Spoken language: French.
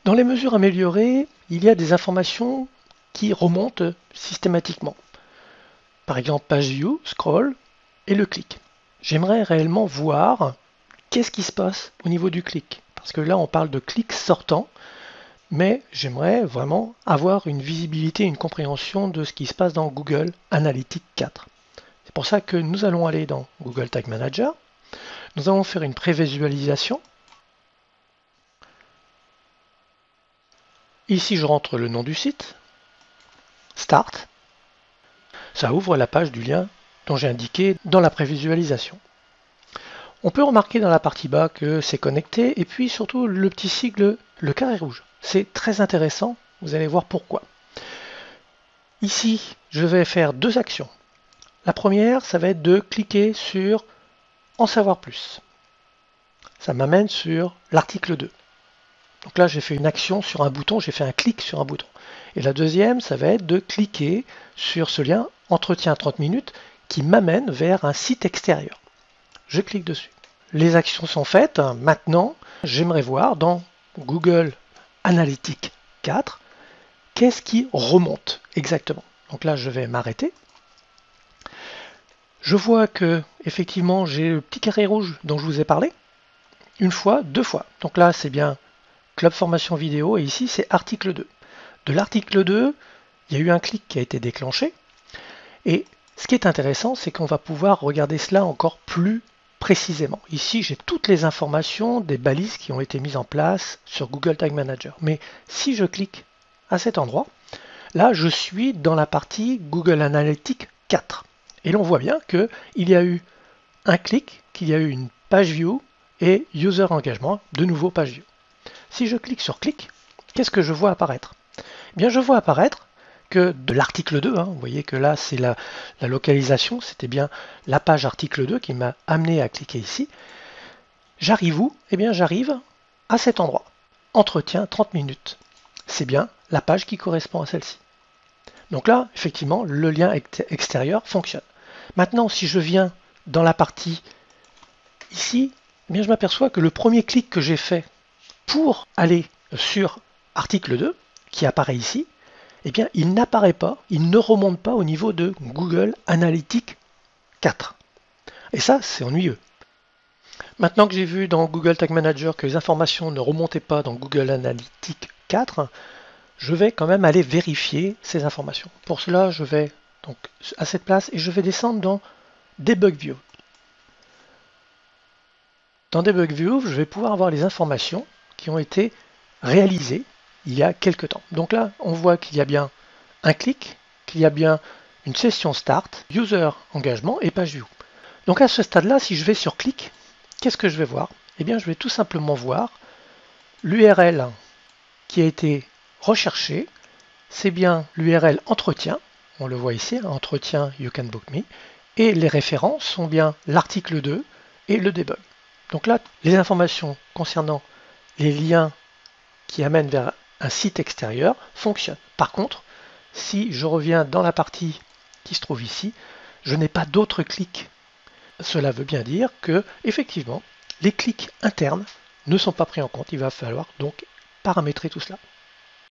Dans les mesures améliorées, il y a des informations qui remontent systématiquement. Par exemple, page view, scroll et le clic. J'aimerais réellement voir qu'est-ce qui se passe au niveau du clic. Parce que là, on parle de clic sortant, mais j'aimerais vraiment avoir une visibilité, une compréhension de ce qui se passe dans Google Analytics 4. C'est pour ça que nous allons aller dans Google Tag Manager. Nous allons faire une prévisualisation. Ici, je rentre le nom du site, Start. Ça ouvre la page du lien dont j'ai indiqué dans la prévisualisation. On peut remarquer dans la partie bas que c'est connecté et puis surtout le petit sigle, le carré rouge. C'est très intéressant, vous allez voir pourquoi. Ici, je vais faire deux actions. La première, ça va être de cliquer sur En savoir plus. Ça m'amène sur l'article 2. Donc là, j'ai fait une action sur un bouton, j'ai fait un clic sur un bouton. Et la deuxième, ça va être de cliquer sur ce lien Entretien 30 minutes qui m'amène vers un site extérieur. Je clique dessus. Les actions sont faites. Maintenant, j'aimerais voir dans Google Analytics 4, qu'est-ce qui remonte exactement. Donc là, je vais m'arrêter. Je vois que effectivement, j'ai le petit carré rouge dont je vous ai parlé. Une fois, deux fois. Donc là, c'est bien Club Formation Vidéo et ici, c'est article 2. De l'article 2, il y a eu un clic qui a été déclenché. Et ce qui est intéressant, c'est qu'on va pouvoir regarder cela encore plus précisément. Ici, j'ai toutes les informations des balises qui ont été mises en place sur Google Tag Manager. Mais si je clique à cet endroit, là, je suis dans la partie Google Analytics 4. Et l'on voit bien qu'il y a eu un clic, qu'il y a eu une page view et user engagement, de nouveau page view. Si je clique sur clic, qu'est-ce que je vois apparaître? Eh bien, je vois apparaître que de l'article 2, vous voyez que là c'est la localisation, c'était bien la page article 2 qui m'a amené à cliquer ici. J'arrive où? Eh bien j'arrive à cet endroit. Entretien 30 minutes. C'est bien la page qui correspond à celle-ci. Donc là, effectivement, le lien extérieur fonctionne. Maintenant, si je viens dans la partie ici, eh bien, je m'aperçois que le premier clic que j'ai fait pour aller sur article 2, qui apparaît ici, eh bien, il n'apparaît pas, il ne remonte pas au niveau de Google Analytics 4. Et ça, c'est ennuyeux. Maintenant que j'ai vu dans Google Tag Manager que les informations ne remontaient pas dans Google Analytics 4, je vais quand même aller vérifier ces informations. Pour cela, je vais donc à cette place et je vais descendre dans Debug View. Dans Debug View, je vais pouvoir avoir les informations qui ont été réalisées il y a quelques temps. Donc là, on voit qu'il y a bien un clic, qu'il y a bien une session Start, User Engagement et Page View. Donc à ce stade-là, si je vais sur clic, qu'est-ce que je vais voir? Eh bien, je vais tout simplement voir l'URL qui a été recherchée. C'est bien l'URL entretien, on le voit ici, entretien You Can Book Me, et les références sont bien l'article 2 et le debug. Donc là, les informations concernant les liens qui amènent vers un site extérieur fonctionnent. Par contre, si je reviens dans la partie qui se trouve ici, je n'ai pas d'autres clics. Cela veut bien dire que, effectivement, les clics internes ne sont pas pris en compte. Il va falloir donc paramétrer tout cela.